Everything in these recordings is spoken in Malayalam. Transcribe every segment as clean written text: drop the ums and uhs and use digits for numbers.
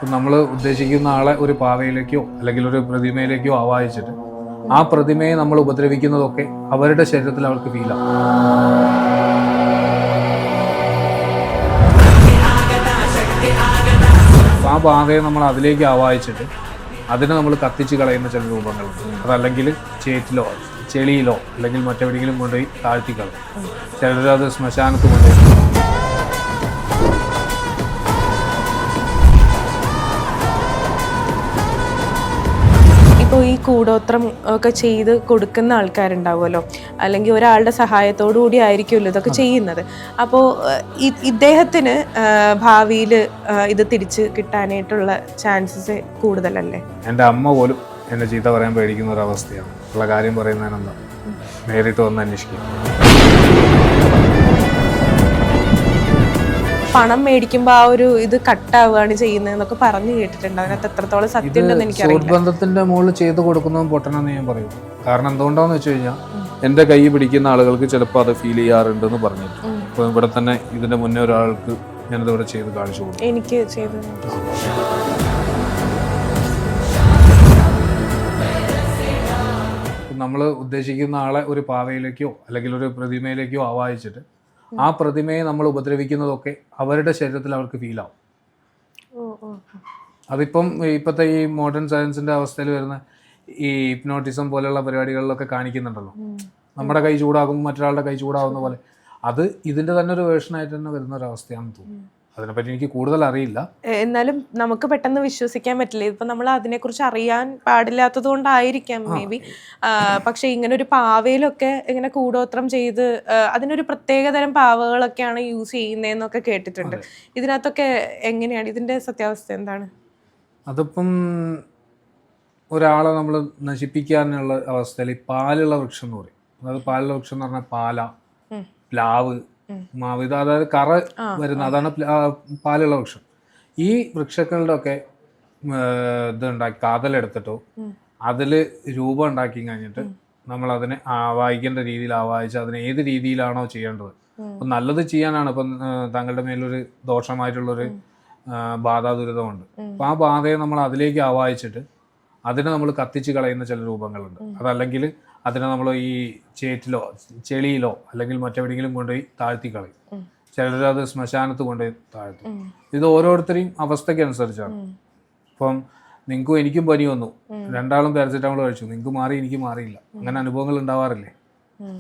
നമ്മൾ ഉദ്ദേശിക്കുന്ന ആളെ ഒരു പാവയിലേക്കോ അല്ലെങ്കിൽ ഒരു പ്രതിമയിലേക്കോ ആവാഹിച്ചിട്ട് ആ പ്രതിമയെ നമ്മൾ ഉപദ്രവിക്കുന്നതൊക്കെ അവരുടെ ശരീരത്തിൽ അവർക്ക് ഫീലാവും. ആ ബാധയെ നമ്മൾ അതിലേക്ക് ആവാഹിച്ചിട്ട് അതിനെ നമ്മൾ കത്തിച്ച് കളയുന്ന ചില രൂപങ്ങളുണ്ട്. അതല്ലെങ്കിൽ ചേറ്റിലോ ചെളിയിലോ അല്ലെങ്കിൽ മറ്റെവിടെയെങ്കിലും കൊണ്ടുപോയി താഴ്ത്തി കളയും. ചിലരത് ശ്മശാനത്ത് കൊണ്ടുപോയി. ഇപ്പോൾ ഈ കൂടോത്രം ഒക്കെ ചെയ്ത് കൊടുക്കുന്ന ആൾക്കാരുണ്ടാവുമല്ലോ, അല്ലെങ്കിൽ ഒരാളുടെ സഹായത്തോടു കൂടി ആയിരിക്കുമല്ലോ ഇതൊക്കെ ചെയ്യുന്നത്. അപ്പോൾ ഇദ്ദേഹത്തിന് ഭാവിയിൽ ഇത് തിരിച്ച് കിട്ടാനായിട്ടുള്ള ചാൻസസ് കൂടുതലല്ലേ? എൻ്റെ അമ്മ പോലും എന്നെ ചീത്ത പറയാൻ പേടിക്കുന്ന ഒരു അവസ്ഥയാണ്. ഉള്ള കാര്യം പറയുന്നതിനെന്താ, നേരിട്ട് വന്ന് അന്വേഷിക്കും. പണം മേടിക്കുമ്പോൾ ആ ഒരു ഇത് കട്ടാവുകയാണ് ചെയ്യുന്നതെന്നൊക്കെ പറഞ്ഞു കേട്ടിട്ടുണ്ട്. അതിനകത്ത് എത്രത്തോളം സത്യം ഉണ്ടെന്ന് എനിക്കറിയില്ല. ബന്ധത്തിന്റെ മുകളിൽ ചെയ്ത് കൊടുക്കുന്നതും പൊട്ടണമെന്ന് ഞാൻ പറയും. കാരണം എന്തുകൊണ്ടാന്ന് വെച്ച് കഴിഞ്ഞാൽ എൻ്റെ കൈ പിടിക്കുന്ന ആളുകൾക്ക് ചിലപ്പോൾ അത് ഫീൽ ചെയ്യാറുണ്ടെന്ന് പറഞ്ഞിട്ട്. ഇപ്പൊ ഇവിടെ തന്നെ ഇതിന്റെ മുന്നേ ഒരാൾക്ക് ഞാനത് ഇവിടെ ചെയ്ത് കാണിച്ചു കൊടുക്കും. എനിക്ക് ചെയ്ത് നമ്മൾ ഉദ്ദേശിക്കുന്ന ആളെ ഒരു പാവയിലേക്കോ അല്ലെങ്കിൽ ഒരു പ്രതിമയിലേക്കോ ആവാഹിച്ചിട്ട് ആ പ്രതിമയെ നമ്മൾ ഉപദ്രവിക്കുന്നതൊക്കെ അവരുടെ ശരീരത്തിൽ അവർക്ക് ഫീലാവും. അതിപ്പം ഇപ്പോഴത്തെ ഈ മോഡേൺ സയൻസിന്റെ അവസ്ഥയിൽ വരുന്ന ഈ ഹിപ്നോട്ടിസം പോലെയുള്ള പരിപാടികളിലൊക്കെ കാണിക്കുന്നുണ്ടല്ലോ. നമ്മുടെ കൈ ചൂടാകുമ്പോൾ മറ്റൊരാളുടെ കൈ ചൂടാകുന്ന പോലെ അത് ഇതിന്റെ തന്നെ ഒരു വേർഷനായിട്ട് തന്നെ വരുന്ന ഒരു അവസ്ഥയാണെന്ന് തോന്നുന്നു. അതിനെപ്പറ്റി എനിക്ക് കൂടുതൽ അറിയില്ല. എന്നാലും നമുക്ക് പെട്ടെന്ന് വിശ്വസിക്കാൻ പറ്റില്ല. ഇപ്പൊ നമ്മൾ അതിനെക്കുറിച്ച് അറിയാൻ പാടില്ലാത്തത് കൊണ്ടായിരിക്കാം മേ ബി. പക്ഷെ ഇങ്ങനെ ഒരു പാവയിലൊക്കെ ഇങ്ങനെ കൂടോത്രം ചെയ്ത് അതിനൊരു പ്രത്യേകതരം പാവകളൊക്കെയാണ് യൂസ് ചെയ്യുന്നതെന്നൊക്കെ കേട്ടിട്ടുണ്ട്. ഇതിനകത്തൊക്കെ എങ്ങനെയാണ് ഇതിന്റെ സത്യാവസ്ഥ എന്താണ്? അതിപ്പം ഒരാളെ നമ്മൾ നശിപ്പിക്കാനുള്ള അവസ്ഥയിൽ ഈ പാലുള്ള വൃക്ഷം എന്ന് പറയും. അതായത് പാലുള്ള വൃക്ഷം എന്ന് പറഞ്ഞാൽ പാല, പ്ലാവ്, മാവ്, ഇത് അതായത് കറ വരുന്ന അതാണ് പാലുള്ള വൃക്ഷം. ഈ വൃക്ഷങ്ങളുടെ ഒക്കെ ഇതുണ്ടാക്കി കാതലെടുത്തിട്ടോ അതിൽ രൂപം ഉണ്ടാക്കി കഴിഞ്ഞിട്ട് നമ്മൾ അതിനെ ആവാഹിക്കേണ്ട രീതിയിൽ ആവാഹിച്ച് അതിനെ ഏത് രീതിയിലാണോ ചെയ്യേണ്ടത്. അപ്പം നല്ലത് ചെയ്യാനാണ്. ഇപ്പം താങ്കളുടെ മേലൊരു ദോഷമായിട്ടുള്ളൊരു ബാധാ ദുരിതമുണ്ട്. അപ്പം ആ ബാധയെ നമ്മൾ അതിലേക്ക് ആവാഹിച്ചിട്ട് അതിനെ നമ്മൾ കത്തിച്ച് കളയുന്ന ചില രൂപങ്ങളുണ്ട്. അതല്ലെങ്കിൽ അതിനെ നമ്മൾ ഈ ചേറ്റിലോ ചെളിയിലോ അല്ലെങ്കിൽ മറ്റെവിടെയെങ്കിലും കൊണ്ടുപോയി താഴ്ത്തി കളയും. ചിലരത് ശ്മശാനത്ത് കൊണ്ടുപോയി താഴ്ത്തും. ഇത് ഓരോരുത്തരെയും അവസ്ഥയ്ക്ക് അനുസരിച്ചാണ്. ഇപ്പം നിങ്ങൾക്കും എനിക്കും പനി വന്നു, രണ്ടാളും പാരസിറ്റമോൾ കഴിച്ചു, നിങ്ങൾക്ക് മാറി എനിക്ക് മാറിയില്ല, അങ്ങനെ അനുഭവങ്ങൾ ഉണ്ടാവാറില്ലേ?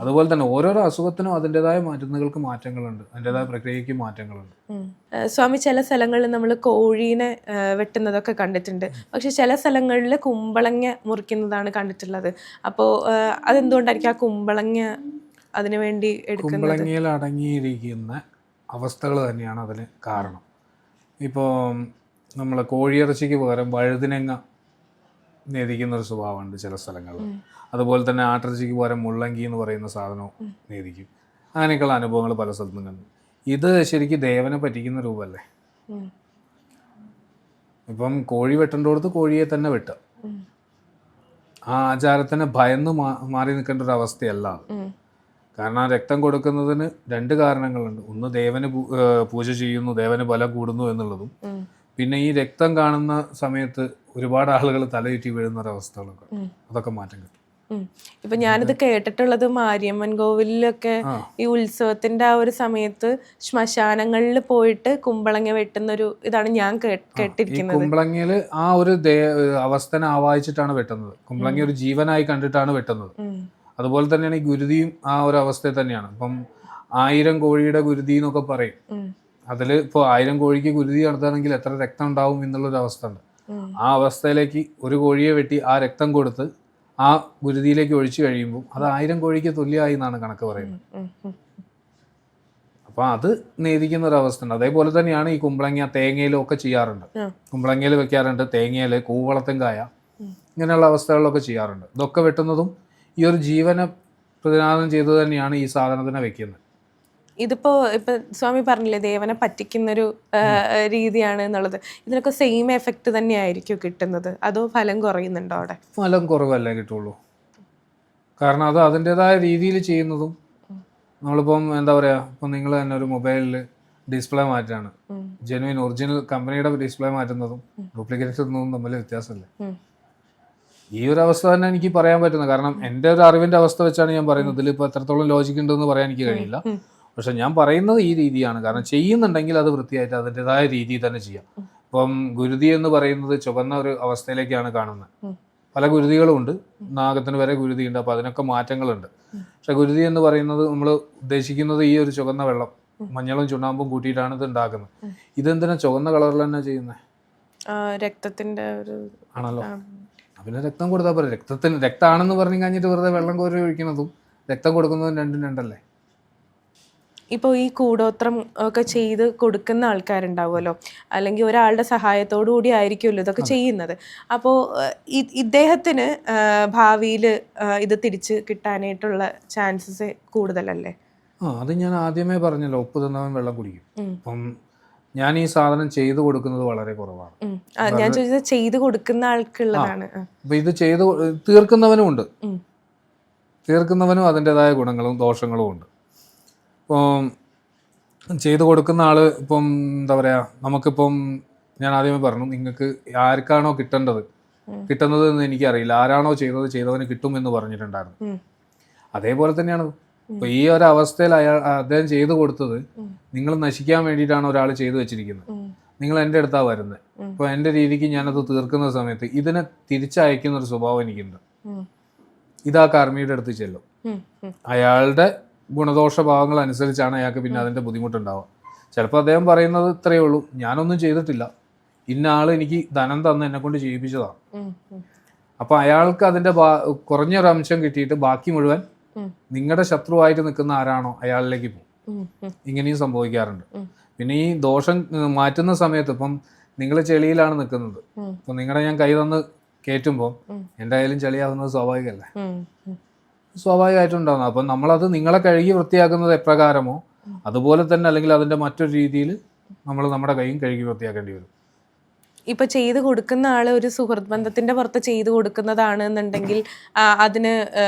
അതുപോലെ തന്നെ ഓരോരോ അസുഖത്തിനും അതിൻ്റെതായ മരുന്നുകൾക്ക് മാറ്റങ്ങളുണ്ട്, അതിൻ്റെതായ പ്രക്രിയയ്ക്ക് മാറ്റങ്ങളുണ്ട്. സ്വാമി, ചില സ്ഥലങ്ങളിൽ നമ്മൾ കോഴീനെ വെട്ടുന്നതൊക്കെ കണ്ടിട്ടുണ്ട്. പക്ഷെ ചില സ്ഥലങ്ങളിൽ കുമ്പളങ്ങ മുറിക്കുന്നതാണ് കണ്ടിട്ടുള്ളത്. അപ്പോൾ അതെന്തുകൊണ്ടായിരിക്കും ആ കുമ്പളങ്ങ അതിനു വേണ്ടി എടുക്കുന്നത്? കുമ്പളങ്ങയിൽ അടങ്ങിയിരിക്കുന്ന അവസ്ഥകൾ തന്നെയാണ് അതിന് കാരണം. ഇപ്പോൾ നമ്മൾ കോഴിയിറച്ചിക്ക് പകരം വഴുതിനങ്ങ നേദിക്കുന്ന ഒരു സ്വഭാവമുണ്ട് ചില സ്ഥലങ്ങളിൽ. അതുപോലെ തന്നെ ആട്ടിറച്ചിക്ക് പകരം മുള്ളങ്കി എന്ന് പറയുന്ന സാധനവും നേദിക്കും. അങ്ങനെയൊക്കെയുള്ള അനുഭവങ്ങൾ പല സ്ഥലത്തും കണ്ടു. ഇത് ശരിക്കും ദേവനെ പറ്റിക്കുന്ന രൂപമല്ലേ? ഇപ്പം കോഴി വെട്ടേണ്ടടുത്ത് കോഴിയെ തന്നെ വെട്ടുക. ആ ആചാരത്തിന് ഭയന്ന് മാറി നിൽക്കേണ്ട ഒരു അവസ്ഥയല്ല. കാരണം ആ രക്തം കൊടുക്കുന്നതിന് രണ്ട് കാരണങ്ങളുണ്ട്. ഒന്ന് ദേവന് പൂജ ചെയ്യുന്നു, ദേവന് ബലം കൂടുന്നു എന്നുള്ളതും, പിന്നെ ഈ രക്തം കാണുന്ന സമയത്ത് ഒരുപാട് ആളുകൾ തലയുറ്റി വീഴുന്ന ഒരവസ്ഥകളൊക്കെ, അതൊക്കെ മാറ്റം കിട്ടും. ഇപ്പൊ ഞാനിത് കേട്ടിട്ടുള്ളത് മാരിയമ്മൻ കോവിലൊക്കെ ഈ ഉത്സവത്തിന്റെ ആ ഒരു സമയത്ത് ശ്മശാനങ്ങളിൽ പോയിട്ട് കുമ്പളങ്ങ വെട്ടുന്ന ഒരു ഇതാണ് ഞാൻ കേട്ടിരിക്കുന്നത്. കുമ്പളങ്ങയില് ആ ഒരു അവസ്ഥനെ ആവാഹിച്ചിട്ടാണ് വെട്ടുന്നത്. കുമ്പളങ്ങ ഒരു ജീവനായി കണ്ടിട്ടാണ് വെട്ടുന്നത്. അതുപോലെ തന്നെയാണ് ഈ ഗുരുതിയും ആ ഒരു അവസ്ഥയിൽ തന്നെയാണ്. ഇപ്പം 1000 കോഴിയുടെ ഗുരുതി എന്നൊക്കെ പറയും. അതിൽ ഇപ്പോൾ 1000 കോഴിക്ക് ഗുരുതി നടത്തുകയാണെങ്കിൽ എത്ര രക്തം ഉണ്ടാവും എന്നുള്ളൊരു അവസ്ഥ ഉണ്ട്. ആ അവസ്ഥയിലേക്ക് ഒരു കോഴിയെ വെട്ടി ആ രക്തം കൊടുത്ത് ആ ഗുരുതിയിലേക്ക് ഒഴിച്ചു കഴിയുമ്പോൾ അത് 1000 കോഴിക്ക് തുല്യമായി എന്നാണ് കണക്ക് പറയുന്നത്. അപ്പൊ അത് നേദിക്കുന്ന ഒരു അവസ്ഥ ഉണ്ട്. അതേപോലെ തന്നെയാണ് ഈ കുമ്പളങ്ങ തേങ്ങയിലും ഒക്കെ ചെയ്യാറുണ്ട്. കുമ്പളങ്ങയിൽ വെക്കാറുണ്ട്, തേങ്ങയില്, കൂവളത്തുംകായ, ഇങ്ങനെയുള്ള അവസ്ഥകളിലൊക്കെ ചെയ്യാറുണ്ട്. ഇതൊക്കെ വെട്ടുന്നതും ഈ ഒരു ജീവനെ പ്രതിനാദം ചെയ്തു തന്നെയാണ് ഈ സാധനത്തിനെ വെക്കുന്നത്. ഇതിപ്പോ ഇപ്പൊ സ്വാമി പറഞ്ഞില്ലേ ദേവനെ പറ്റിക്കുന്നൊരു രീതിയാണ് എന്നുള്ളത്. ഇതിനൊക്കെ സെയിം എഫക്ട് തന്നെയായിരിക്കും കിട്ടുന്നത്, അതോ ഫലം കുറയുന്നുണ്ടോ അവിടെ? ഫലം കുറവല്ലേ കിട്ടുള്ളൂ. കാരണം അത് അതിൻ്റെതായ രീതിയിൽ ചെയ്യുന്നതും നമ്മളിപ്പം എന്താ പറയുക, ഇപ്പം നിങ്ങൾ തന്നെ ഒരു മൊബൈലിൽ ഡിസ്പ്ലേ മാറ്റാണ്. ജെനുവിൻ ഒറിജിനൽ കമ്പനിയുടെ ഡിസ്പ്ലേ മാറ്റുന്നതും ഡ്യൂപ്ലിക്കേറ്റ് ഒന്നും തമ്മിൽ വ്യത്യാസമല്ലേ. ഈ ഒരു അവസ്ഥ തന്നെ എനിക്ക് പറയാൻ പറ്റുന്നത്, കാരണം എൻ്റെ ഒരു അറിവിൻ്റെ അവസ്ഥ വെച്ചാണ് ഞാൻ പറയുന്നത്. ഇതിലിപ്പോൾ എത്രത്തോളം ലോജിക്ക് ഉണ്ടെന്ന് പറയാൻ എനിക്ക് കഴിയില്ല. പക്ഷെ ഞാൻ പറയുന്നത് ഈ രീതിയാണ്. കാരണം ചെയ്യുന്നുണ്ടെങ്കിൽ അത് വൃത്തിയായിട്ട് അതിൻ്റെതായ രീതിയിൽ തന്നെ ചെയ്യാം. ഇപ്പം ഗുരുതി എന്ന് പറയുന്നത് ചുവന്ന ഒരു അവസ്ഥയിലേക്കാണ് കാണുന്നത്. പല ഗുരുതികളും ഉണ്ട്, നാഗത്തിന് വരെ ഗുരുതി ഉണ്ട്. അപ്പോൾ അതിനൊക്കെ മാറ്റങ്ങളുണ്ട്. പക്ഷെ ഗുരുതി എന്ന് പറയുന്നത് നമ്മൾ ഉദ്ദേശിക്കുന്നത് ഈ ഒരു ചുവന്ന വെള്ളം മഞ്ഞളും ചുണ്ണാമ്പും കൂട്ടിയിട്ടാണ് ഇത് ഉണ്ടാക്കുന്നത്. ഇതെന്തിനാ ചുവന്ന കളറിൽ തന്നെ ചെയ്യുന്നത്? രക്തത്തിന്റെ ഒരു ആണല്ലോ. പിന്നെ രക്തം കൊടുത്താൽ പോലെ രക്തമാണെന്ന് പറഞ്ഞു കഴിഞ്ഞിട്ട് വെറുതെ വെള്ളം കോരി ഒഴിക്കുന്നതും രക്തം കൊടുക്കുന്നതും രണ്ടും രണ്ടല്ലേ. ഇപ്പോൾ ഈ കൂടോത്രം ഒക്കെ ചെയ്ത് കൊടുക്കുന്ന ആൾക്കാരുണ്ടാവുമല്ലോ, അല്ലെങ്കിൽ ഒരാളുടെ സഹായത്തോടു കൂടി ആയിരിക്കുമല്ലോ ഇതൊക്കെ ചെയ്യുന്നത്. അപ്പോൾ ഇദ്ദേഹത്തിന് ഭാവിയിൽ ഇത് തിരിച്ച് കിട്ടാനായിട്ടുള്ള ചാൻസസ് കൂടുതലല്ലേ? അത് ഞാൻ ആദ്യമേ പറഞ്ഞല്ലോ, ഉപ്പ് തിന്നവൻ വെള്ളം കുടിക്കും. അപ്പം ഞാൻ ഈ സാധനം ചെയ്തു കൊടുക്കുന്നത് വളരെ കുറവാണ്. ഞാൻ ചോദിച്ചത് ചെയ്തു കൊടുക്കുന്ന ആൾക്കുള്ളതാണ്. അപ്പൊ ഇത് ചെയ്ത് തീർക്കുന്നവനും ഉണ്ട്, തീർക്കുന്നവനും അതിൻ്റെതായ ഗുണങ്ങളും ദോഷങ്ങളും ഉണ്ട്. ഇപ്പം ചെയ്തു കൊടുക്കുന്ന ആള് ഇപ്പം എന്താ പറയാ, നമുക്കിപ്പം ഞാൻ ആദ്യമേ പറഞ്ഞു, നിങ്ങൾക്ക് ആർക്കാണോ കിട്ടുന്നത് എന്ന് എനിക്കറിയില്ല. ആരാണോ ചെയ്തവന് കിട്ടും എന്ന് പറഞ്ഞിട്ടുണ്ടായിരുന്നു. അതേപോലെ തന്നെയാണ് ഇപ്പൊ ഈ ഒരു അവസ്ഥയിൽ അദ്ദേഹം ചെയ്തു കൊടുത്തത് നിങ്ങൾ നശിക്കാൻ വേണ്ടിയിട്ടാണ് ഒരാൾ ചെയ്തു വെച്ചിരിക്കുന്നത്. നിങ്ങൾ എൻ്റെ അടുത്താ വരുന്നത്. ഇപ്പൊ എൻ്റെ രീതിക്ക് ഞാനത് തീർക്കുന്ന സമയത്ത് ഇതിനെ തിരിച്ചയക്കുന്ന ഒരു സ്വഭാവം എനിക്കുണ്ട്. ഇതാ കർമ്മിയുടെ അടുത്ത് ചെല്ലും. അയാളുടെ ഗുണദോഷ ഭാവങ്ങൾ അനുസരിച്ചാണ് അയാൾക്ക് പിന്നെ അതിന്റെ ബുദ്ധിമുട്ടുണ്ടാവുക. ചിലപ്പോൾ അദ്ദേഹം പറയുന്നത് ഇത്രയേ ഉള്ളൂ, ഞാനൊന്നും ചെയ്തിട്ടില്ല, ഇന്ന ആള് എനിക്ക് ധനം തന്ന് എന്നെ കൊണ്ട് ചെയ്യിപ്പിച്ചതാണ്. അപ്പൊ അയാൾക്ക് അതിന്റെ കുറഞ്ഞൊരു അംശം കിട്ടിയിട്ട് ബാക്കി മുഴുവൻ നിങ്ങളുടെ ശത്രുവായിട്ട് നിൽക്കുന്ന ആരാണോ അയാളിലേക്ക് പോകും. ഇങ്ങനെയും സംഭവിക്കാറുണ്ട്. പിന്നെ ഈ ദോഷം മാറ്റുന്ന സമയത്ത് ഇപ്പം നിങ്ങൾ ചെളിയിലാണ് നിൽക്കുന്നത്, അപ്പൊ നിങ്ങളുടെ ഞാൻ കൈ തന്ന് കയറ്റുമ്പോൾ എൻ്റെ കയ്യിലും ചെളിയാവുന്നത് സ്വാഭാവികമല്ലേ, സ്വാഭാവികമായിട്ടും ഉണ്ടാകുന്നത്. അപ്പം നമ്മളത് നിങ്ങളെ കഴുകി വൃത്തിയാക്കുന്നത് എപ്രകാരമോ അതുപോലെ തന്നെ, അല്ലെങ്കിൽ അതിന്റെ മറ്റൊരു രീതിയിൽ നമ്മൾ നമ്മുടെ കൈയും കഴുകി വൃത്തിയാക്കേണ്ടി വരും. ഇപ്പൊ ചെയ്തു കൊടുക്കുന്ന ആള് ഒരു സുഹൃത്ത് ബന്ധത്തിന്റെ പുറത്ത് ചെയ്തു കൊടുക്കുന്നതാണ് എന്നുണ്ടെങ്കിൽ അതിന്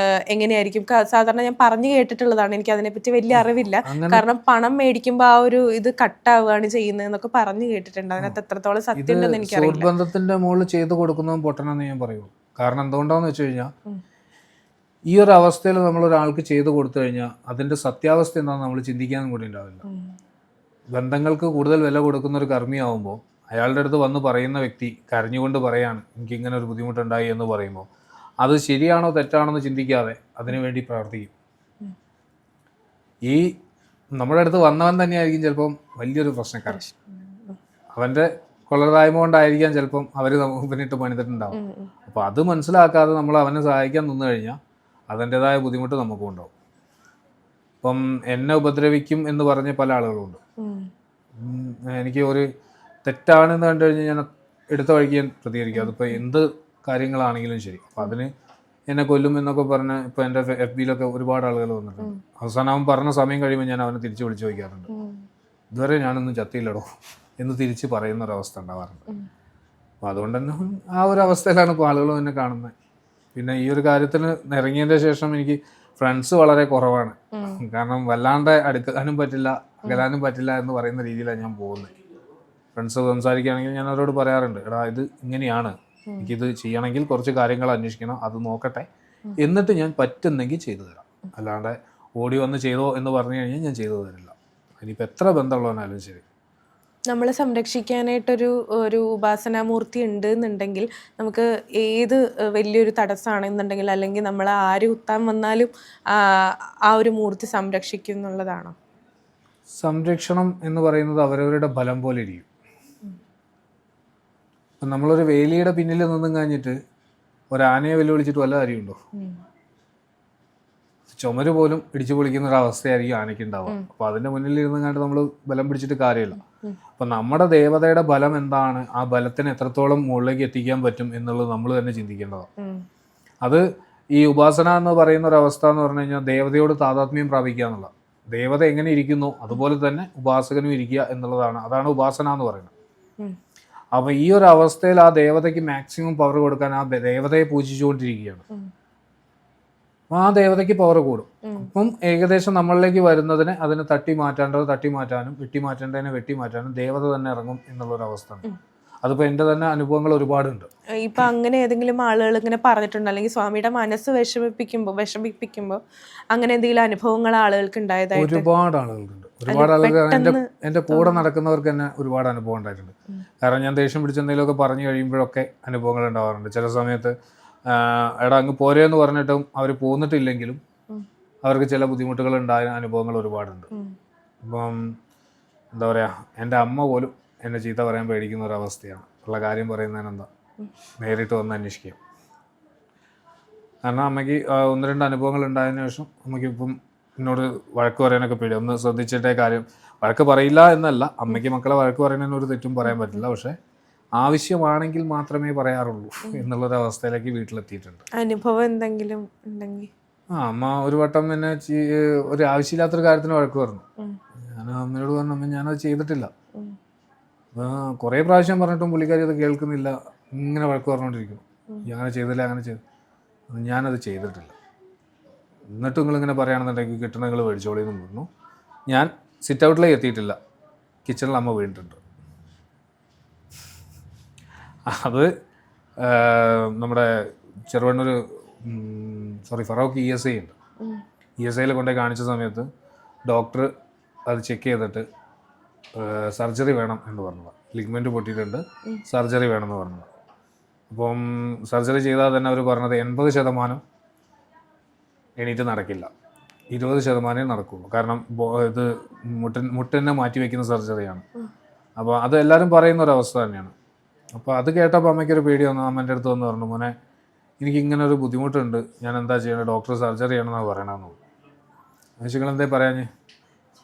എങ്ങനെയായിരിക്കും? സാധാരണ ഞാൻ പറഞ്ഞു കേട്ടിട്ടുള്ളതാണ്, എനിക്ക് അതിനെപ്പറ്റി വലിയ അറിവില്ല. കാരണം പണം മേടിക്കുമ്പോ ആ ഒരു ഇത് കട്ടാവുകയാണ് ചെയ്യുന്നത് എന്നൊക്കെ പറഞ്ഞു കേട്ടിട്ടുണ്ട്. അതിനകത്ത് എത്രത്തോളം സത്യം ഉണ്ടെന്ന് എനിക്കറിയില്ല. സുഹൃത്ത് ബന്ധത്തിന്റെ മുകളിൽ ചെയ്തു കൊടുക്കുന്നതും പൊട്ടണമെന്ന് ഞാൻ പറയൂ. കാരണം എന്തുകൊണ്ടാന്ന് വെച്ച് കഴിഞ്ഞാൽ, ഈ ഒരു അവസ്ഥയിൽ നമ്മൾ ഒരാൾക്ക് ചെയ്തു കൊടുത്തു കഴിഞ്ഞാൽ അതിന്റെ സത്യാവസ്ഥ എന്താണെന്ന് നമ്മൾ ചിന്തിക്കാനും കൂടി ഉണ്ടാവില്ല. ബന്ധങ്ങൾക്ക് കൂടുതൽ വില കൊടുക്കുന്ന ഒരു കർമ്മിയാവുമ്പോൾ അയാളുടെ അടുത്ത് വന്ന് പറയുന്ന വ്യക്തി കരഞ്ഞുകൊണ്ട് പറയാണ് എനിക്ക് ഇങ്ങനെ ഒരു ബുദ്ധിമുട്ടുണ്ടായി എന്ന് പറയുമ്പോൾ അത് ശരിയാണോ തെറ്റാണോ എന്ന് ചിന്തിക്കാതെ അതിനുവേണ്ടി പ്രവർത്തിക്കും. ഈ നമ്മുടെ അടുത്ത് വന്നവൻ തന്നെയായിരിക്കും ചിലപ്പം വലിയൊരു പ്രശ്നക്കാരൻ. അവൻ്റെ കൊള്ളതായ്മ കൊണ്ടായിരിക്കാം ചിലപ്പം അവർ മുന്നിട്ട് പണിതിട്ടുണ്ടാവും. അപ്പോൾ അത് മനസ്സിലാക്കാതെ നമ്മൾ അവനെ സഹായിക്കാൻ നിന്ന് കഴിഞ്ഞാൽ അതിൻ്റെതായ ബുദ്ധിമുട്ട് നമുക്കും ഉണ്ടാവും. ഇപ്പം എന്നെ ഉപദ്രവിക്കും എന്ന് പറഞ്ഞ പല ആളുകളുണ്ട്. എനിക്ക് ഒരു തെറ്റാണെന്ന് കണ്ടു കഴിഞ്ഞാൽ ഞാൻ എടുത്ത വഴിക്ക് ഞാൻ പ്രതികരിക്കും. അതിപ്പോൾ എന്ത് കാര്യങ്ങളാണെങ്കിലും ശരി. അപ്പം അതിന് എന്നെ കൊല്ലും എന്നൊക്കെ പറഞ്ഞ് ഇപ്പോൾ എൻ്റെ FB-ലൊക്കെ ഒരുപാട് ആളുകൾ വന്നിട്ടുണ്ട്. അവസാനം അവൻ പറഞ്ഞ സമയം കഴിയുമ്പോൾ ഞാൻ അവനെ തിരിച്ച് വിളിച്ചു ചോദിക്കാറുണ്ട്, ഇതുവരെ ഞാനൊന്നും ചത്തിയില്ലടോ എന്ന് തിരിച്ച് പറയുന്നൊരവസ്ഥ ഉണ്ടാവാറുണ്ട്. അപ്പോൾ അതുകൊണ്ട് തന്നെ ആ ഒരു അവസ്ഥയിലാണ് ഇപ്പോൾ ആളുകൾ എന്നെ കാണുന്നത്. പിന്നെ ഈ ഒരു കാര്യത്തിന് ഇറങ്ങിയതിൻ്റെ ശേഷം എനിക്ക് ഫ്രണ്ട്സ് വളരെ കുറവാണ്. കാരണം വല്ലാണ്ട് അടുക്കാനും പറ്റില്ല അകലാനും പറ്റില്ല എന്ന് പറയുന്ന രീതിയിലാണ് ഞാൻ പോകുന്നത്. ഫ്രണ്ട്സ് സംസാരിക്കുകയാണെങ്കിൽ ഞാൻ അവരോട് പറയാറുണ്ട്, എടാ ഇത് ഇങ്ങനെയാണ്, എനിക്കിത് ചെയ്യണമെങ്കിൽ കുറച്ച് കാര്യങ്ങൾ അന്വേഷിക്കണം, അത് നോക്കട്ടെ, എന്നിട്ട് ഞാൻ പറ്റുന്നെങ്കിൽ ചെയ്തു തരാം. അല്ലാണ്ട് ഓടി വന്ന് ചെയ്തോ എന്ന് പറഞ്ഞു കഴിഞ്ഞാൽ ഞാൻ ചെയ്തു തരില്ല. ഇനിയിപ്പോൾ എത്ര ബന്ധമുള്ളവനാലും ശരി. നമ്മളെ സംരക്ഷിക്കാനായിട്ടൊരു ഉപാസനാമൂർത്തി ഉണ്ട് എന്നുണ്ടെങ്കിൽ നമുക്ക് ഏത് വലിയൊരു തടസ്സമാണെന്നുണ്ടെങ്കിൽ, അല്ലെങ്കിൽ നമ്മളെ ആര് കുത്താൻ വന്നാലും ആ ഒരു മൂർത്തി സംരക്ഷിക്കും എന്നുള്ളതാണോ? സംരക്ഷണം എന്ന് പറയുന്നത് അവരവരുടെ ബലം പോലെ ഇരിക്കും. ഇപ്പം നമ്മളൊരു വേലിയുടെ പിന്നിൽ നിന്നും കഴിഞ്ഞിട്ട് ഒരാനയെ വെല്ലുവിളിച്ചിട്ട് വല്ല കാര്യമുണ്ടോ? ചുമര് പോലും ഇടിച്ചു പൊളിക്കുന്ന ഒരു അവസ്ഥയായിരിക്കും ആനയ്ക്ക് ഉണ്ടാവുക. അപ്പോൾ അതിൻ്റെ മുന്നിൽ ഇരുന്ന് കണ്ട് നമ്മൾ ബലം പിടിച്ചിട്ട് കാര്യമില്ല. അപ്പം നമ്മുടെ ദേവതയുടെ ബലം എന്താണ്, ആ ബലത്തിന് എത്രത്തോളം മുകളിലേക്ക് എത്തിക്കാൻ പറ്റും എന്നുള്ളത് നമ്മൾ തന്നെ ചിന്തിക്കേണ്ടതാണ്. അത് ഈ ഉപാസന എന്ന് പറയുന്ന ഒരു അവസ്ഥ എന്ന് പറഞ്ഞു കഴിഞ്ഞാൽ ദേവതയോട് താതാത്മ്യം പ്രാപിക്കുക എന്നുള്ള, ദേവത എങ്ങനെ ഇരിക്കുന്നു അതുപോലെ തന്നെ ഉപാസകനും ഇരിക്കുക എന്നുള്ളതാണ്. അതാണ് ഉപാസന എന്ന് പറയുന്നത്. അപ്പോൾ ഈ ഒരു അവസ്ഥയിൽ ആ ദേവതയ്ക്ക് മാക്സിമം പവർ കൊടുക്കാൻ ആ ദേവതയെ പൂജിച്ചുകൊണ്ടിരിക്കുകയാണ്. ആ ദേവതയ്ക്ക് പവർ കൂടും. അപ്പം ഏകദേശം നമ്മളിലേക്ക് വരുന്നതിനെ അതിനെ തട്ടി മാറ്റാനും വെട്ടി മാറ്റേണ്ടതിനെ വെട്ടി മാറ്റാനും ദേവത തന്നെ ഇറങ്ങും എന്നുള്ളൊരവസ്ഥ. അതിപ്പോൾ എൻ്റെ തന്നെ അനുഭവങ്ങൾ ഒരുപാടുണ്ട്. ഇപ്പൊ അങ്ങനെ ഏതെങ്കിലും ആളുകൾ ഇങ്ങനെ പറഞ്ഞിട്ടുണ്ടോ, അല്ലെങ്കിൽ സ്വാമിയുടെ മനസ്സ് വിഷമിപ്പിക്കുമ്പോൾ അങ്ങനെ എന്തെങ്കിലും അനുഭവങ്ങൾ ആളുകൾക്ക് ഉണ്ടായതായിട്ട്? ഒരുപാട് ആളുകളുണ്ട്. എൻ്റെ കൂടെ നടക്കുന്നവർക്ക് തന്നെ ഒരുപാട് അനുഭവം ഉണ്ടായിട്ടുണ്ട്. കാരണം ഞാൻ ദേഷ്യം പിടിച്ച എന്തെങ്കിലുമൊക്കെ പറഞ്ഞു കഴിയുമ്പോഴൊക്കെ അനുഭവങ്ങൾ ഉണ്ടാവാറുണ്ട്. ചില സമയത്ത് എടാ അങ്ങ് പോരെന്ന് പറഞ്ഞിട്ടും അവർ പോന്നിട്ടില്ലെങ്കിലും അവർക്ക് ചില ബുദ്ധിമുട്ടുകൾ ഉണ്ടായ അനുഭവങ്ങൾ ഒരുപാടുണ്ട്. അപ്പം എന്താ പറയുക, എൻ്റെ അമ്മ പോലും എന്നെ ചീത്ത പറയാൻ പേടിക്കുന്ന ഒരവസ്ഥയാണ്. ഉള്ള കാര്യം പറയുന്നതിനെന്താ, നേരിട്ട് വന്ന് അന്വേഷിക്കുക. കാരണം അമ്മയ്ക്ക് 1-2 അനുഭവങ്ങൾ ഉണ്ടായതിനു ശേഷം അമ്മയ്ക്ക് ഇപ്പം എന്നോട് വഴക്ക് പറയാനൊക്കെ പേടി. ഒന്ന് ശ്രദ്ധിച്ചിട്ടേ കാര്യം, വഴക്ക് പറയില്ല എന്നല്ല, അമ്മയ്ക്ക് മക്കളെ വഴക്ക് പറയുന്നതിന് ഒരു തെറ്റും പറയാൻ പറ്റില്ല, പക്ഷെ ആവശ്യമാണെങ്കിൽ മാത്രമേ പറയാറുള്ളൂ എന്നുള്ളൊരവസ്ഥയിലേക്ക് വീട്ടിലെത്തിയിട്ടുണ്ട്. അനുഭവം എന്തെങ്കിലും ഉണ്ടെങ്കിൽ അമ്മ ഒരു വട്ടം എന്നെ ഒരു ആവശ്യമില്ലാത്തൊരു കാര്യത്തിന് വഴക്ക് പറഞ്ഞു. ഞാൻ അമ്മയോട് പറഞ്ഞു, അമ്മ ഞാനത് ചെയ്തിട്ടില്ല. കുറേ പ്രാവശ്യം പറഞ്ഞിട്ടും പുള്ളിക്കാരി അത് കേൾക്കുന്നില്ല, ഇങ്ങനെ വഴക്ക് പറഞ്ഞുകൊണ്ടിരിക്കുന്നു. അങ്ങനെ ചെയ്തില്ല, അങ്ങനെ ചെയ്തു, ഞാനത് ചെയ്തിട്ടില്ല. എന്നിട്ടും നിങ്ങളിങ്ങനെ പറയുകയാണെന്നുണ്ടെങ്കിൽ കിട്ടണ നിങ്ങൾ മേടിച്ചോളിയെന്ന് പറഞ്ഞു. ഞാൻ സിറ്റ് ഔട്ടിലേക്ക് എത്തിയിട്ടില്ല, കിച്ചണിൽ അമ്മ വീണിട്ടുണ്ട്. അത് നമ്മുടെ ചെറുവണ്ണൂർ ഫറോക്ക് ESI ഉണ്ട്. ESIയിൽ കൊണ്ടുപോയി കാണിച്ച സമയത്ത് ഡോക്ടർ അത് ചെക്ക് ചെയ്തിട്ട് സർജറി വേണം എന്ന് പറഞ്ഞത്. ലിഗ്മെൻറ്റ് പൊട്ടിയിട്ടുണ്ട്, സർജറി വേണമെന്ന് പറഞ്ഞത്. അപ്പം സർജറി ചെയ്താൽ തന്നെ അവർ പറഞ്ഞത് 80% എണീറ്റ് നടക്കില്ല, 20% നടക്കുള്ളൂ. കാരണം ഇത് മുട്ടിനെ മാറ്റി വയ്ക്കുന്ന സർജറിയാണ്. അപ്പോൾ അത് എല്ലാവരും പറയുന്ന ഒരവസ്ഥ തന്നെയാണ്. അപ്പോൾ അത് കേട്ടപ്പോൾ അമ്മയ്ക്കൊരു പേടി വന്നു. അമ്മേൻ്റെ അടുത്ത് വന്ന് പറഞ്ഞു, മോനെ എനിക്കിങ്ങനെ ഒരു ബുദ്ധിമുട്ടുണ്ട്, ഞാൻ എന്താ ചെയ്യണത്, ഡോക്ടർ സർജറി ചെയ്യണമെന്നാണ് പറയണമെന്ന്. നിങ്ങളെന്തേ പറയാഞ്ഞ്?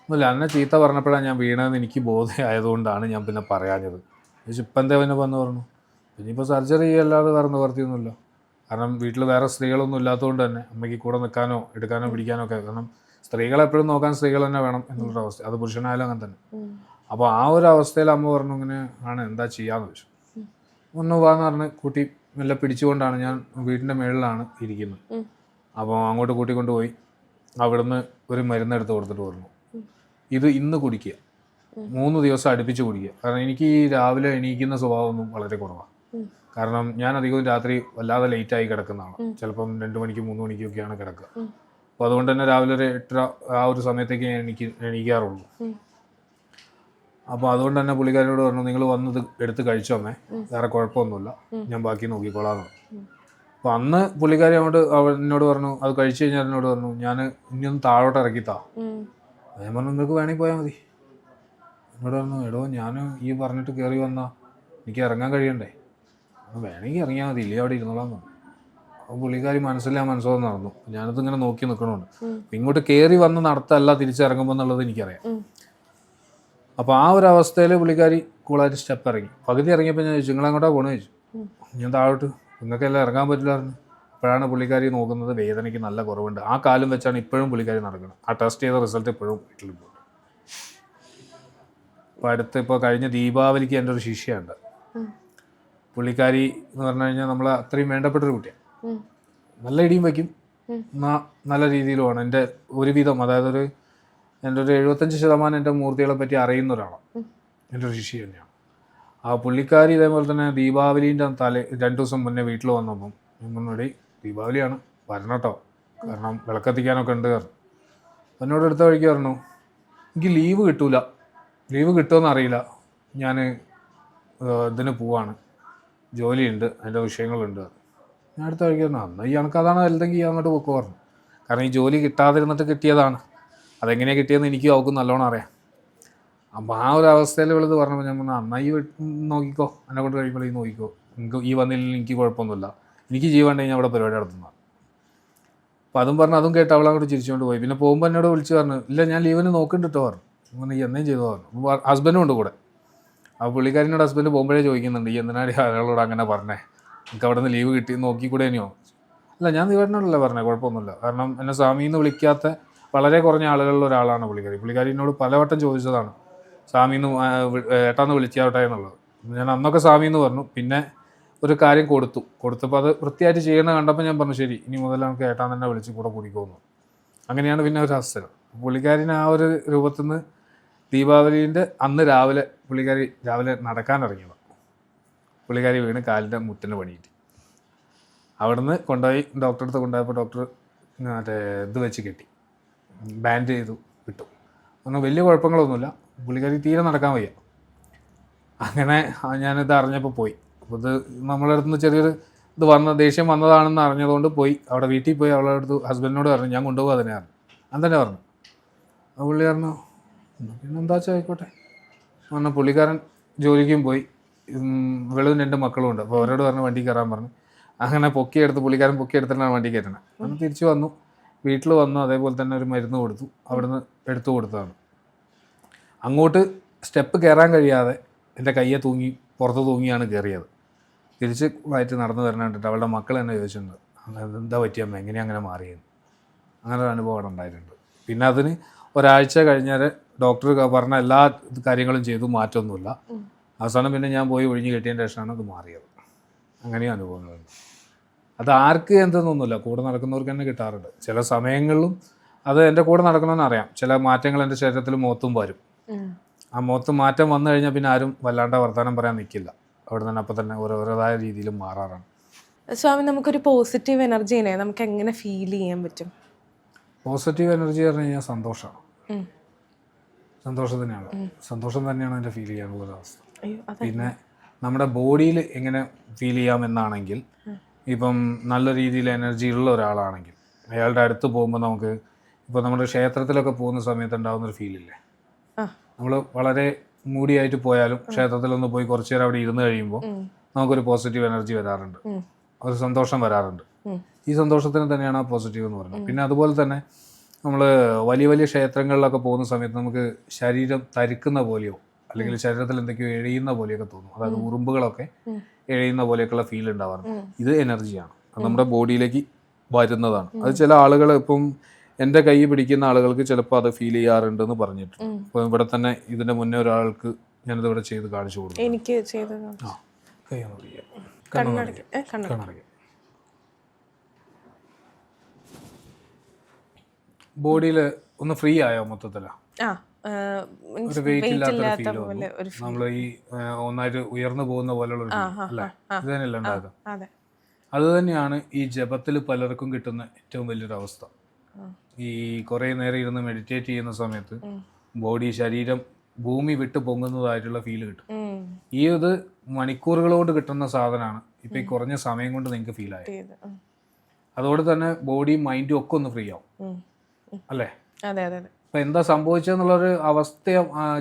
ഒന്നുമില്ല, എന്നെ ചീത്ത പറഞ്ഞപ്പോഴാണ് ഞാൻ വീണതെന്ന് എനിക്ക് ബോധ്യമായതുകൊണ്ടാണ് ഞാൻ പിന്നെ പറയാഞ്ഞത്. ഇപ്പം എന്തേ പിന്നെ വന്ന് പറഞ്ഞു, ഇനിയിപ്പോൾ സർജറി ചെയ്യല്ലാതെ വേറെ നിവർത്തിയൊന്നുമില്ല. കാരണം വീട്ടിൽ വേറെ സ്ത്രീകളൊന്നും ഇല്ലാത്തതുകൊണ്ട് തന്നെ അമ്മയ്ക്ക് കൂടെ നിൽക്കാനോ എടുക്കാനോ പിടിക്കാനോ ഒക്കെ, കാരണം സ്ത്രീകളെപ്പോഴും നോക്കാൻ സ്ത്രീകൾ തന്നെ വേണം എന്നുള്ളൊരവസ്ഥ, അത് പുരുഷനായാലും അങ്ങനെ തന്നെ. അപ്പോൾ ആ ഒരു അവസ്ഥയിൽ അമ്മ പറഞ്ഞു, ഇങ്ങനെ ആണ്, എന്താ ചെയ്യാന്ന് വെച്ചു. ഒന്ന് പോകാന്ന് പറഞ്ഞ് കൂട്ടി മെല്ലെ പിടിച്ചുകൊണ്ടാണ്, ഞാൻ വീടിൻ്റെ മുകളിലാണ് ഇരിക്കുന്നത്. അപ്പോൾ അങ്ങോട്ട് കൂട്ടിക്കൊണ്ടുപോയി അവിടുന്ന് ഒരു മരുന്നെടുത്ത് കൊടുത്തിട്ട് പറഞ്ഞു, ഇത് ഇന്ന് കുടിക്കുക, 3 ദിവസം അടുപ്പിച്ച് കുടിക്കുക. കാരണം എനിക്ക് ഈ രാവിലെ എണീക്കുന്ന സ്വഭാവമൊന്നും വളരെ കുറവാണ്. കാരണം ഞാൻ അധികവും രാത്രി വല്ലാതെ ലേറ്റായി കിടക്കുന്നതാണ്. ചിലപ്പം 2 മണിക്കും 3 മണിക്കൊക്കെയാണ് കിടക്കുക. അപ്പോൾ അതുകൊണ്ട് തന്നെ രാവിലെ ഒരു 8 ആ ഒരു സമയത്തേക്ക് ഞാൻ എണീക്കാറുള്ളൂ. അപ്പോൾ അതുകൊണ്ട് തന്നെ പുള്ളിക്കാരോട് പറഞ്ഞു, നിങ്ങൾ വന്നത് എടുത്ത് കഴിച്ചോമേ, വേറെ കുഴപ്പമൊന്നുമില്ല, ഞാൻ ബാക്കി നോക്കിക്കോളാന്ന്. അപ്പോൾ അന്ന് പുള്ളിക്കാരി എന്നോട് പറഞ്ഞു, അത് കഴിച്ചു കഴിഞ്ഞാൽ എന്നോട് പറഞ്ഞു, ഞാൻ ഇനിയൊന്ന് താഴോട്ട് ഇറക്കിത്താ. ഞാൻ പറഞ്ഞു, നിങ്ങൾക്ക് വേണമെങ്കിൽ പോയാൽ മതി. എന്നോട് പറഞ്ഞു, എടോ ഞാൻ ഈ പറഞ്ഞിട്ട് കയറി വന്നാൽ എനിക്ക് ഇറങ്ങാൻ കഴിയണ്ടേ, വേണമെങ്കിൽ ഇറങ്ങിയാൽ മതി, ഇല്ലേ അവിടെ ഇരുന്നോളാൻ പറഞ്ഞു. അപ്പോൾ പുള്ളിക്കാരി മനസ്സോടെ നടന്നു. ഞാനത് ഇങ്ങനെ നോക്കി നിൽക്കണുണ്ട്. ഇങ്ങോട്ട് കയറി വന്ന് നടത്തല്ല തിരിച്ചിറങ്ങുമ്പോൾ എന്നുള്ളത് എനിക്കറിയാം. അപ്പോൾ ആ ഒരു അവസ്ഥയിൽ പുള്ളിക്കാരി കൂളായിട്ട് സ്റ്റെപ്പ് ഇറങ്ങി. പകുതി ഇറങ്ങിയപ്പോൾ ഞാൻ ചോദിച്ചു, നിങ്ങളെങ്ങോട്ടാ പോകണമെന്ന് ചോദിച്ചു. ഞാൻ താഴോട്ട്, നിങ്ങൾക്കെല്ലാം ഇറങ്ങാൻ പറ്റില്ലായിരുന്നു. അപ്പോഴാണ് പുള്ളിക്കാരി നോക്കുന്നത്, വേദനയ്ക്ക് നല്ല കുറവുണ്ട്. ആ കാലം വെച്ചാണ് ഇപ്പോഴും പുള്ളിക്കാരി നടക്കുന്നത്. ആ ടെസ്റ്റ് ചെയ്ത റിസൾട്ട് ഇപ്പോഴും വീട്ടിൽ പോകും. അപ്പോൾ ഇപ്പോൾ കഴിഞ്ഞ ദീപാവലിക്ക് എൻ്റെ ഒരു ശിഷ്യയുണ്ട്. പുള്ളിക്കാരി എന്ന് പറഞ്ഞു കഴിഞ്ഞാൽ നമ്മൾ അത്രയും വേണ്ടപ്പെട്ടൊരു കുട്ടിയാണ്. നല്ല ഇടിയും വയ്ക്കും, നല്ല രീതിയിലുമാണ്. എൻ്റെ ഒരുവിധം, അതായത് എൻ്റെ ഒരു 75% എൻ്റെ മൂർത്തികളെ പറ്റി അറിയുന്ന ഒരാളാണ്. എൻ്റെ ഒരു ശിഷ്യ തന്നെയാണ്. ആ പുള്ളിക്കാരി ഇതേപോലെ തന്നെ ദീപാവലീൻ്റെ 2 ദിവസം മുന്നേ വീട്ടിൽ വന്നപ്പം മുന്നോടി ദീപാവലിയാണ് വരണം കേട്ടോ, കാരണം വിളക്കത്തിക്കാനൊക്കെ ഉണ്ട് കാരണം. എന്നോട് എടുത്ത വഴിക്ക് പറഞ്ഞു, എനിക്ക് ലീവ് കിട്ടൂല, ലീവ് കിട്ടുമെന്ന് അറിയില്ല, ഞാൻ ഇതിന് പോവാണ്, ജോലിയുണ്ട്, അതിൻ്റെ വിഷയങ്ങളുണ്ട്. ഞാൻ അടുത്ത വഴിക്ക് പറഞ്ഞു, അന്ന് ഈ കണക്ക് അതാണ് അല്ലെങ്കിൽ അങ്ങോട്ട് പൊക്കോ പറഞ്ഞു. കാരണം ഈ ജോലി കിട്ടാതിരുന്നിട്ട് കിട്ടിയതാണ്, അതെങ്ങനെയാണ് കിട്ടിയതെന്ന് എനിക്കും അവൾക്കും നല്ലോണം അറിയാം. അപ്പോൾ ആ ഒരു അവസ്ഥയിൽ ഉള്ളത് പറഞ്ഞപ്പോൾ ഞാൻ പറഞ്ഞു, അന്നാ ഈ നോക്കിക്കോ, എന്നെ കൊണ്ട് കഴിയുമ്പോൾ ഈ നോക്കിക്കോ, നിങ്ങൾക്ക് ഈ വന്നില്ലെങ്കിൽ എനിക്ക് കുഴപ്പമൊന്നുമില്ല, എനിക്ക് ജീവൻ ഞാൻ അവിടെ പരിപാടി നടത്തുന്നതാണ്. അപ്പോൾ അതും പറഞ്ഞു, അതും കേട്ട് അവളങ്ങോട്ട് ചിരിച്ചുകൊണ്ട് പോയി. പിന്നെ പോകുമ്പോൾ എന്നോട് വിളിച്ച് പറഞ്ഞു, ഇല്ല ഞാൻ ലീവിന് നോക്കുന്നുണ്ട് പറഞ്ഞു. പറഞ്ഞു, ഈ എന്നേം ചെയ്തു പറഞ്ഞു. ഹസ്ബൻഡും ഉണ്ട് കൂടെ. ആ പുള്ളിക്കാരിനോട് ഹസ്ബൻഡ് പോകുമ്പോഴേ ചോദിക്കുന്നുണ്ട്, ഈ എന്തിനാടി അയാളോട് അങ്ങനെ പറഞ്ഞേ, എനിക്ക് അവിടെ നിന്ന് ലീവ് കിട്ടി നോക്കിക്കൂടെ ഇനിയോ? അല്ല ഞാൻ ദീപേട്ടനോടല്ലേ പറഞ്ഞേ, കുഴപ്പമൊന്നുമില്ല. കാരണം എന്നെ സ്വാമിന്ന് വിളിക്കാത്ത വളരെ കുറഞ്ഞ ആളുകളിൽ ഒരാളാണ് പുള്ളിക്കാരി. പുള്ളിക്കാരിനോട് പലവട്ടം ചോദിച്ചതാണ്, സ്വാമിന്ന് ഏട്ടാന്ന് വിളിച്ചാവട്ടെ എന്നുള്ളത്. ഞാൻ അന്നൊക്കെ സ്വാമിന്ന് പറഞ്ഞു. പിന്നെ ഒരു കാര്യം കൊടുത്തപ്പോൾ അത് വൃത്തിയായിട്ട് ചെയ്യണ കണ്ടപ്പോൾ ഞാൻ പറഞ്ഞു ശരി ഇനി മുതൽ നമുക്ക് ഏട്ടാൻ തന്നെ വിളിച്ച് കൂടെ കുടിക്കുമെന്നു. അങ്ങനെയാണ് പിന്നെ ഒരു അവസരം. പുള്ളിക്കാരിന് ആ ഒരു രൂപത്തിൽ നിന്ന് ദീപാവലീൻ്റെ അന്ന് രാവിലെ പുള്ളിക്കാരി രാവിലെ നടക്കാൻ ഇറങ്ങിയത്. പുള്ളിക്കാരി വീണ് കാലിൻ്റെ മുട്ടിന് പണിയിട്ട് അവിടുന്ന് കൊണ്ടുപോയി ഡോക്ടറെ അടുത്ത് കൊണ്ടുപോയപ്പോൾ ഡോക്ടർ മറ്റേ ഇത് വെച്ച് കെട്ടി ബാൻഡ് ചെയ്തു വിട്ടു. ഒന്നും വലിയ കുഴപ്പങ്ങളൊന്നുമില്ല, പുള്ളിക്കാരി തീരെ നടക്കാൻ വയ്യ. അങ്ങനെ ഞാനിത് അറിഞ്ഞപ്പോൾ പോയി. അപ്പോൾ ഇത് നമ്മളെ അടുത്ത് നിന്ന് ചെറിയൊരു ഇത് ദേഷ്യം വന്നതാണെന്ന് അറിഞ്ഞതുകൊണ്ട് പോയി അവിടെ വീട്ടിൽ പോയി അവളുടെ അടുത്ത് ഹസ്ബൻഡിനോട് പറഞ്ഞു ഞാൻ കൊണ്ടുപോകുക അതിനെ പറഞ്ഞു. തന്നെ പറഞ്ഞു. ആ പുള്ളി പറഞ്ഞു പിന്നെ എന്താ വെച്ചാൽ ആയിക്കോട്ടെ പറഞ്ഞാൽ പുള്ളിക്കാരൻ ജോലിക്കും പോയി. വെളുതും 2 മക്കളും ഉണ്ട്. അപ്പോൾ അവരോട് പറഞ്ഞ് വണ്ടി കയറാൻ പറഞ്ഞു. അങ്ങനെ പുള്ളിക്കാരൻ പൊക്കിയെടുത്തിട്ടാണ് വണ്ടി കയറ്റണത്. അന്ന് തിരിച്ചു വന്നു, വീട്ടിൽ വന്നു, അതേപോലെ തന്നെ ഒരു മരുന്ന് കൊടുത്തു, അവിടുന്ന് എടുത്തു കൊടുത്തതാണ്. അങ്ങോട്ട് സ്റ്റെപ്പ് കയറാൻ കഴിയാതെ എൻ്റെ കയ്യെ പുറത്ത് തൂങ്ങിയാണ് കയറിയത്. തിരിച്ച് വയറ്റ് നടന്നു വരണം കണ്ടിട്ട് അവളുടെ മക്കൾ തന്നെ ചോദിച്ചിട്ടുണ്ട് എന്താ പറ്റിയമ്മ എങ്ങനെയാണ് അങ്ങനെ മാറിയെന്ന്. അങ്ങനെ ഒരു അനുഭവം അവിടെ ഉണ്ടായിട്ടുണ്ട്. പിന്നെ അതിന് ഒരാഴ്ച കഴിഞ്ഞാൽ ഡോക്ടർ പറഞ്ഞ എല്ലാ കാര്യങ്ങളും ചെയ്തു, മാറ്റമൊന്നുമില്ല. അവസാനം പിന്നെ ഞാൻ പോയി ഒഴിഞ്ഞ് കെട്ടിയതിൻ്റെ ശേഷമാണ് അത് മാറിയത്. അങ്ങനെയും അനുഭവങ്ങളുണ്ട്. അത് ആർക്ക് എന്തെന്നൊന്നുമില്ല, കൂടെ നടക്കുന്നവർക്ക് തന്നെ കിട്ടാറുണ്ട്. ചില സമയങ്ങളിലും അത് എൻ്റെ കൂടെ നടക്കണമെന്ന് അറിയാം. ചില മാറ്റങ്ങൾ എൻ്റെ ശരീരത്തിൽ മുഖത്തും വരും. ആ മുഖത്ത് മാറ്റം വന്നു കഴിഞ്ഞാൽ പിന്നെ ആരും വല്ലാണ്ട് വർത്തമാനം പറയാൻ നിൽക്കില്ല. അവിടെ തന്നെ അപ്പം തന്നെ ഓരോതായ രീതിയിലും മാറാറാണ്. സ്വാമി, നമുക്കൊരു പോസിറ്റീവ് എനർജീനെ നമുക്ക് എങ്ങനെ ഫീൽ ചെയ്യാൻ പറ്റും? പോസിറ്റീവ് എനർജി പറഞ്ഞു കഴിഞ്ഞാൽ സന്തോഷമാണ്. സന്തോഷം തന്നെയാണ്. സന്തോഷം തന്നെയാണ് എൻ്റെ ഫീൽ ചെയ്യാനുള്ളൊരവസ്ഥ. പിന്നെ നമ്മുടെ ബോഡിയിൽ എങ്ങനെ ഫീൽ ചെയ്യാമെന്നാണെങ്കിൽ, ഇപ്പം നല്ല രീതിയിൽ എനർജി ഉള്ള ഒരാളാണെങ്കിൽ അയാളുടെ അടുത്ത് പോകുമ്പോൾ നമുക്ക് ഇപ്പോൾ നമ്മുടെ ക്ഷേത്രത്തിലൊക്കെ പോകുന്ന സമയത്ത് ഉണ്ടാകുന്നൊരു ഫീലില്ലേ, നമ്മൾ വളരെ മൂടിയായിട്ട് പോയാലും ക്ഷേത്രത്തിലൊന്ന് പോയി കുറച്ച് നേരം അവിടെ ഇരുന്ന് കഴിയുമ്പോൾ നമുക്കൊരു പോസിറ്റീവ് എനർജി വരാറുണ്ട്, ഒരു സന്തോഷം വരാറുണ്ട്. ഈ സന്തോഷത്തിന് തന്നെയാണ് ആ പോസിറ്റീവ് എന്ന് പറയുന്നത്. പിന്നെ അതുപോലെ തന്നെ നമ്മൾ വലിയ വലിയ ക്ഷേത്രങ്ങളിലൊക്കെ പോകുന്ന സമയത്ത് നമുക്ക് ശരീരം തരിക്കുന്ന പോലെയോ അല്ലെങ്കിൽ ശരീരത്തിൽ എന്തൊക്കെയോ എഴയുന്ന പോലെയൊക്കെ തോന്നും. അതായത് ഉറുമ്പുകളൊക്കെ എഴയുന്ന പോലെയൊക്കെയുള്ള ഫീൽ ഉണ്ടാവാറുണ്ട്. ഇത് എനർജിയാണ്, അത് നമ്മുടെ ബോഡിയിലേക്ക് വരുന്നതാണ്. അത് ചില ആളുകൾ ഇപ്പം എൻ്റെ കൈ പിടിക്കുന്ന ആളുകൾക്ക് ചിലപ്പോൾ അത് ഫീൽ ചെയ്യാറുണ്ടെന്ന് പറഞ്ഞിട്ടുണ്ട്. ഇപ്പോൾ ഇവിടെ തന്നെ ഇതിൻ്റെ മുന്നേ ഒരാൾക്ക് ഞാനിത് ഇവിടെ ചെയ്ത് കാണിച്ചു കൊടുക്കും. എനിക്ക് ബോഡിയിൽ ഒന്ന് ഫ്രീ ആയോ മൊത്തത്തില, ഒരു വെയിറ്റ് ഇല്ലാത്തൊരു ഫീൽ വന്നു. നമ്മൾ ഈ ഒന്നായിട്ട് ഉയർന്നു പോകുന്ന പോലെയുള്ള അല്ലേ, ഇത് തന്നെയല്ല ഉണ്ടാകുക. അത് തന്നെയാണ് ഈ ജപത്തിൽ പലർക്കും കിട്ടുന്ന ഏറ്റവും വലിയൊരു അവസ്ഥ. ഈ കുറേ നേരം ഇരുന്ന് മെഡിറ്റേറ്റ് ചെയ്യുന്ന സമയത്ത് ബോഡി ശരീരം ഭൂമി വിട്ട് പൊങ്ങുന്നതായിട്ടുള്ള ഫീല് കിട്ടും. ഈ ഇത് മണിക്കൂറുകളോട് കിട്ടുന്ന സാധനമാണ്. ഇപ്പം ഈ കുറഞ്ഞ സമയം കൊണ്ട് നിങ്ങൾക്ക് ഫീൽ ആയത്. അതോടെ തന്നെ ബോഡിയും മൈൻഡും ഒക്കെ ഒന്ന് ഫ്രീ ആവും അല്ലേ. അപ്പൊ എന്താ സംഭവിച്ചെന്നുള്ളൊരു അവസ്ഥ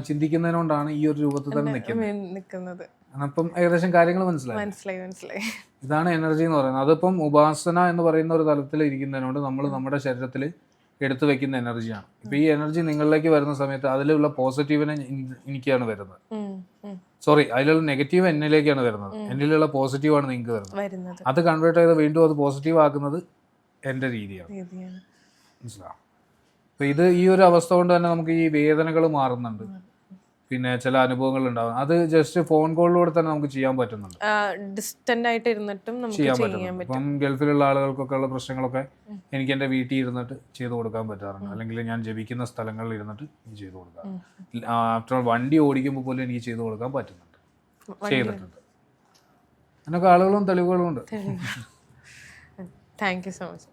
ചിന്തിക്കുന്നതിനോണ്ടാണ് ഈ ഒരു രൂപത്തിൽ തന്നെ നിൽക്കുന്നത്. അപ്പം ഏകദേശം കാര്യങ്ങൾ മനസ്സിലായി. ഇതാണ് എനർജി എന്ന് പറയുന്നത്. അതിപ്പം ഉപാസന എന്ന് പറയുന്ന ഒരു തലത്തിൽ ഇരിക്കുന്നതിനോട് നമ്മൾ നമ്മുടെ ശരീരത്തിൽ എടുത്തു വെക്കുന്ന എനർജിയാണ്. ഇപ്പൊ ഈ എനർജി നിങ്ങളിലേക്ക് വരുന്ന സമയത്ത് അതിലുള്ള പോസിറ്റീവിനെ എനിക്കാണ് വരുന്നത്, സോറി അതിലുള്ള നെഗറ്റീവ് എന്നിലേക്കാണ് വരുന്നത്, എന്നിലുള്ള പോസിറ്റീവാണ് നിങ്ങൾക്ക് വരുന്നത്. അത് കൺവേർട്ട് ചെയ്ത് വീണ്ടും അത് പോസിറ്റീവ് ആക്കുന്നത് എൻ്റെ രീതിയാണ്. മനസ്സിലാവും. അപ്പോൾ ഇത് ഈ ഒരു അവസ്ഥ കൊണ്ട് തന്നെ നമുക്ക് ഈ വേദനകൾ മാറുന്നുണ്ട്, പിന്നെ ചില അനുഭവങ്ങൾ ഉണ്ടാകും. അത് ജസ്റ്റ് ഫോൺ കോളിലൂടെ തന്നെ നമുക്ക് ചെയ്യാൻ പറ്റുന്നുണ്ട്, ഡിസ്റ്റന്റ് ആയിട്ട് ഇരുന്നിട്ടും ചെയ്യാൻ പറ്റും. ഇപ്പം ഗൾഫിലുള്ള ആളുകൾക്കൊക്കെ ഉള്ള പ്രശ്നങ്ങളൊക്കെ എനിക്ക് എൻ്റെ വീട്ടിൽ ഇരുന്നിട്ട് ചെയ്തു കൊടുക്കാൻ പറ്റാറുണ്ട്, അല്ലെങ്കിൽ ഞാൻ ജപിക്കുന്ന സ്ഥലങ്ങളിൽ ഇരുന്നിട്ട് ചെയ്തു കൊടുക്കാം. ആഫ്റ്റർ വണ്ടി ഓടിക്കുമ്പോൾ പോലും എനിക്ക് ചെയ്തു കൊടുക്കാൻ പറ്റുന്നുണ്ട്, ചെയ്തിട്ടുണ്ട്. അങ്ങനെയൊക്കെ ആളുകളും തെളിവുകളും ഉണ്ട്. Thank you so much.